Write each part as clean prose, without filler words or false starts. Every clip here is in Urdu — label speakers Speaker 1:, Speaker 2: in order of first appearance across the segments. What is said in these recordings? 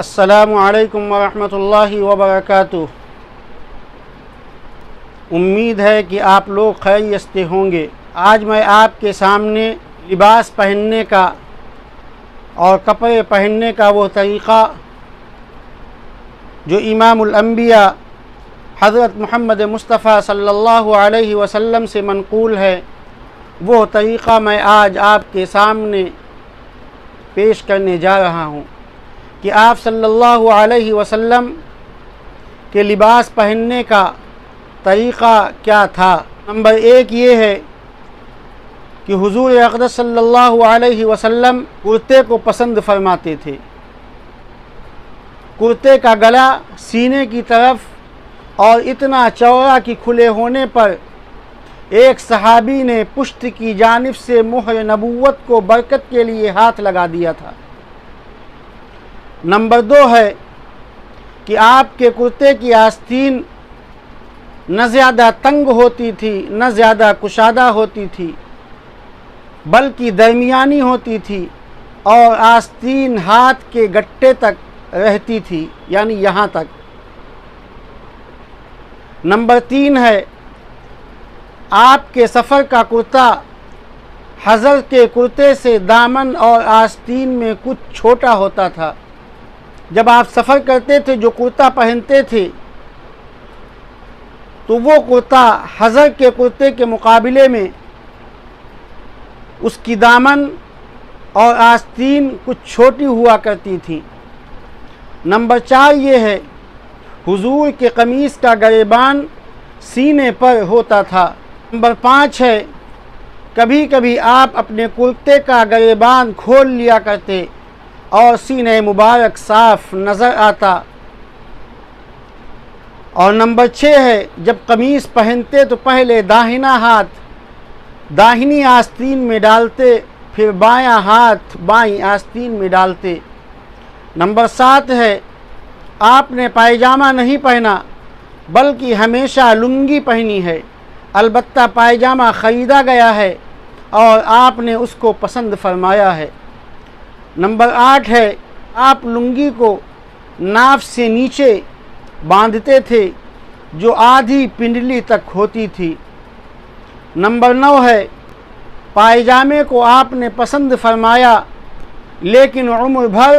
Speaker 1: السلام علیکم ورحمۃ اللہ وبرکاتہ۔ امید ہے کہ آپ لوگ خیریت سے ہوں گے۔ آج میں آپ کے سامنے لباس پہننے کا اور کپڑے پہننے کا وہ طریقہ جو امام الانبیاء حضرت محمد مصطفیٰ صلی اللہ علیہ وسلم سے منقول ہے، وہ طریقہ میں آج آپ کے سامنے پیش کرنے جا رہا ہوں کہ آپ صلی اللہ علیہ وسلم کے لباس پہننے کا طریقہ کیا تھا۔ نمبر 1 یہ ہے کہ حضور اقدس صلی اللہ علیہ وسلم کرتے کو پسند فرماتے تھے۔ کرتے کا گلا سینے کی طرف اور اتنا چوڑا کہ کھلے ہونے پر ایک صحابی نے پشت کی جانب سے مہر نبوت کو برکت کے لیے ہاتھ لگا دیا تھا۔ نمبر 2 ہے کہ آپ کے کرتے کی آستین نہ زیادہ تنگ ہوتی تھی نہ زیادہ کشادہ ہوتی تھی، بلکہ درمیانی ہوتی تھی اور آستین ہاتھ کے گٹے تک رہتی تھی، یعنی یہاں تک۔ نمبر 3 ہے آپ کے سفر کا کرتا حضر کے کرتے سے دامن اور آستین میں کچھ چھوٹا ہوتا تھا۔ جب آپ سفر کرتے تھے جو کرتا پہنتے تھے تو وہ کرتا حضر کے کرتے کے مقابلے میں اس کی دامن اور آستین کچھ چھوٹی ہوا کرتی تھی۔ نمبر 4 یہ ہے حضور کے قمیص کا گریبان سینے پر ہوتا تھا۔ نمبر 5 ہے کبھی کبھی آپ اپنے کرتے کا گریبان کھول لیا کرتے اور سینہ مبارک صاف نظر آتا۔ اور نمبر 6 ہے جب قمیص پہنتے تو پہلے داہنا ہاتھ داہنی آستین میں ڈالتے، پھر بایاں ہاتھ بائیں آستین میں ڈالتے۔ نمبر 7 ہے آپ نے پائجامہ نہیں پہنا بلکہ ہمیشہ لنگی پہنی ہے، البتہ پائجامہ خریدا گیا ہے اور آپ نے اس کو پسند فرمایا ہے۔ نمبر 8 ہے آپ لنگی کو ناف سے نیچے باندھتے تھے جو آدھی پنڈلی تک ہوتی تھی۔ نمبر 9 ہے پائجامے کو آپ نے پسند فرمایا لیکن عمر بھر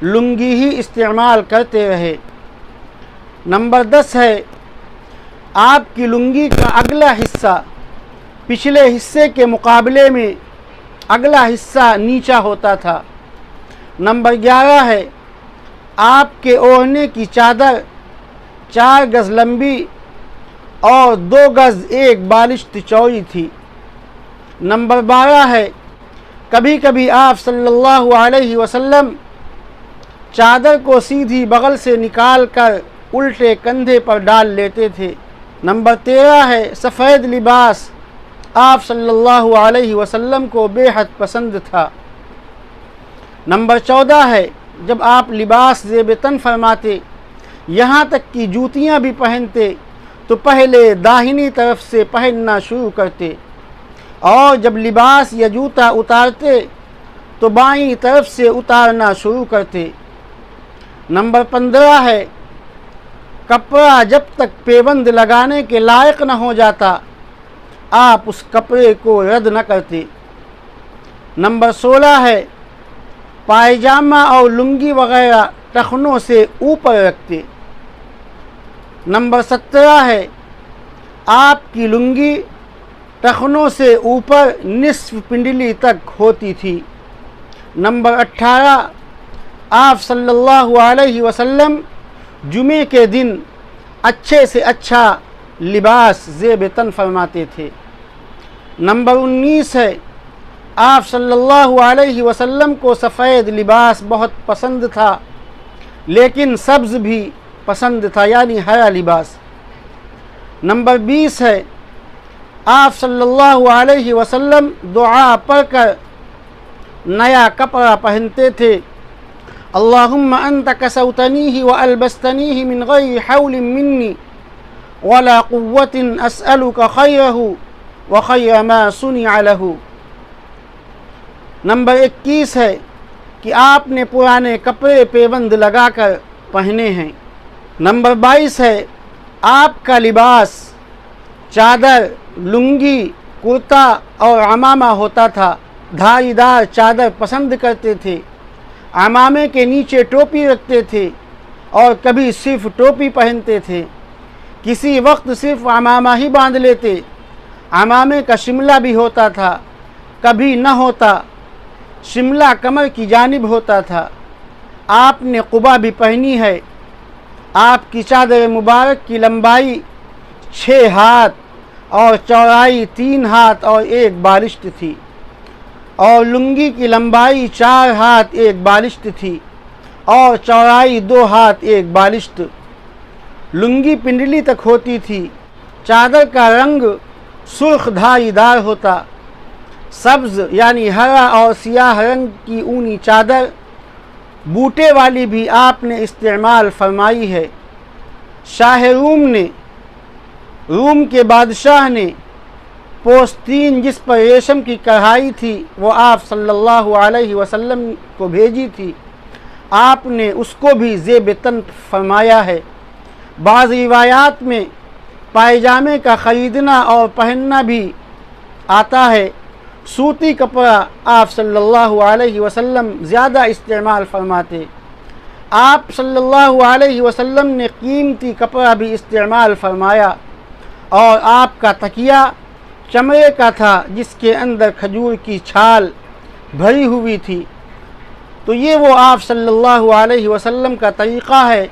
Speaker 1: لنگی ہی استعمال کرتے رہے۔ نمبر 10 ہے آپ کی لنگی کا اگلا حصہ پچھلے حصے کے مقابلے میں اگلا حصہ نیچا ہوتا تھا۔ نمبر 11 ہے آپ کے اوڑھنے کی چادر 4 گز لمبی اور 2 گز 1 بالشت چوڑی تھی۔ نمبر 12 ہے کبھی کبھی آپ صلی اللہ علیہ وسلم چادر کو سیدھی بغل سے نکال کر الٹے کندھے پر ڈال لیتے تھے۔ نمبر 13 ہے سفید لباس آپ صلی اللہ علیہ وسلم کو بے حد پسند تھا۔ نمبر 14 ہے جب آپ لباس زیب تن فرماتے یہاں تک کہ جوتیاں بھی پہنتے تو پہلے داہنی طرف سے پہننا شروع کرتے اور جب لباس یا جوتا اتارتے تو بائیں طرف سے اتارنا شروع کرتے۔ نمبر 15 ہے کپڑا جب تک پیبند لگانے کے لائق نہ ہو جاتا آپ اس کپڑے کو رد نہ کرتے۔ نمبر 16 ہے پائجامہ اور لنگی وغیرہ ٹخنوں سے اوپر رکھتے۔ نمبر 17 ہے آپ کی لنگی ٹخنوں سے اوپر نصف پنڈلی تک ہوتی تھی۔ نمبر 18 آپ صلی اللہ علیہ وسلم جمعے کے دن اچھے سے اچھا لباس زیب تن فرماتے تھے۔ نمبر 19 ہے آپ صلی اللہ علیہ وسلم کو سفید لباس بہت پسند تھا لیکن سبز بھی پسند تھا، یعنی ہرا لباس۔ نمبر 20 ہے آپ صلی اللہ علیہ وسلم دعا پڑھ کر نیا کپڑا پہنتے تھے۔ اللہم انت کسوتنیہ والبستنیہ من غیر حول منی ولا قوت اسألک خیرہ وخیر ما صنع لہ۔ نمبر 21 ہے کہ آپ نے پرانے کپڑے پیوند لگا کر پہنے ہیں۔ نمبر 22 ہے آپ کا لباس چادر، لنگی، کرتا اور عمامہ ہوتا تھا۔ دھاری دار چادر پسند کرتے تھے، عمامے کے نیچے ٹوپی رکھتے تھے اور کبھی صرف ٹوپی پہنتے تھے، کسی وقت صرف عمامہ ہی باندھ لیتے۔ عمامے کا شملہ بھی ہوتا تھا، کبھی نہ ہوتا، شملہ کمر کی جانب ہوتا تھا۔ آپ نے قبا بھی پہنی ہے۔ آپ کی چادر مبارک کی لمبائی 6 ہاتھ اور چوڑائی 3 ہاتھ اور 1 بالشت تھی، اور لنگی کی لمبائی 4 ہاتھ 1 بالشت تھی اور چوڑائی 2 ہاتھ 1 بالشت۔ لنگی پنڈلی تک ہوتی تھی۔ چادر کا رنگ سرخ دھاری دار ہوتا، سبز یعنی ہرا اور سیاہ رنگ کی اونی چادر بوٹے والی بھی آپ نے استعمال فرمائی ہے۔ شاہ روم کے بادشاہ نے پوستین جس پر ریشم کی کڑھائی تھی وہ آپ صلی اللہ علیہ وسلم کو بھیجی تھی، آپ نے اس کو بھی زیب تن فرمایا ہے۔ بعض روایات میں پائجامے کا خریدنا اور پہننا بھی آتا ہے۔ سوتی کپڑا آپ صلی اللہ علیہ وسلم زیادہ استعمال فرماتے۔ آپ صلی اللہ علیہ وسلم نے قیمتی کپڑا بھی استعمال فرمایا، اور آپ کا تکیہ چمڑے کا تھا جس کے اندر کھجور کی چھال بھری ہوئی تھی۔ تو یہ وہ آپ صلی اللہ علیہ وسلم کا طریقہ ہے